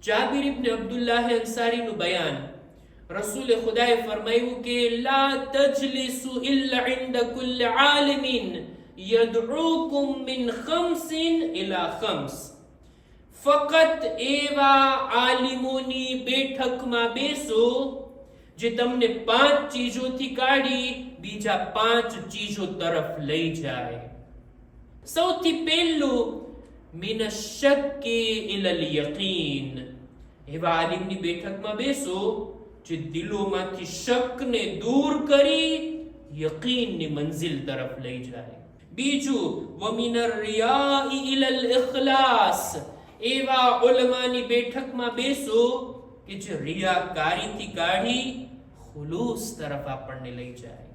Jabir ibn Abdullah અંસારીનું બયાન, રસૂલે ખુદાએ ફરમાયું કે લા તજલિસુ ઇલ્લા ઇન્દ કુલ્લ આલિમિન યદઉકુમ min ખમ્સિન Ila ખમ્સ, ફaqat એવા આલિમોની બેઠકમાં બેસો જે તમને 5 ચીજોથી કાઢી બીજા 5 ચીજો તરફ લઈ જાય. સૌથી પહેલું મિન શક્કી ઇલલ યકીન, એવા આલિમની બેઠકમાં બેસો જે દિલોમાંથી શકને દૂર કરી યકીનની મંઝિલ તરફ લઈ જાય. બીજું વમિનર રિયાઈ ઇલલ ઇખલાસ, એવા ઉલમાની બેઠકમાં બેસો કે જે રિયાકારીથી કાઢી ખુલૂસ તરફ આપણને લઈ જાય.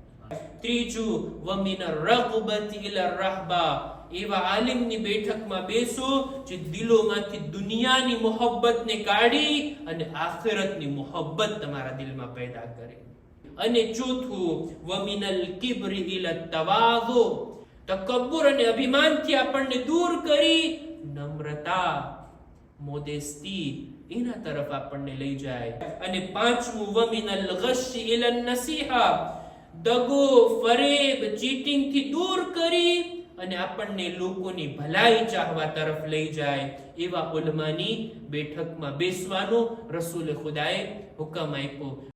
ત્રીજું વમિનર રગબતી ઇલર રહબા, એવા આલિમની બેઠકમાં બેસો જે દિલોમાંથી દુનિયાની મોહબ્બતને કાઢી અને આખિરતની મોહબ્બત તમારા દિલમાં પેદા કરે. અને ચોથું વમિનલ કિબ્રી ઇલત તવાઝુ, તકબ્બુર અને અભિમાનથી આપણને દૂર કરી નમ્રતા, મોદેસ્તી એના તરફ આપણને લઈ જાય. અને પાંચમું વમિનલ ગશ ઇલન નસીહા, દગો ફરેબ ચીટિંગ થી દૂર કરી અને આપણને લોકોની ભલાઈ ચાહવા તરફ લઈ જાય. એવા ઉલમાની બેઠકમાં બેસવાનો રસૂલે ખુદાએ હુકમ આપ્યો.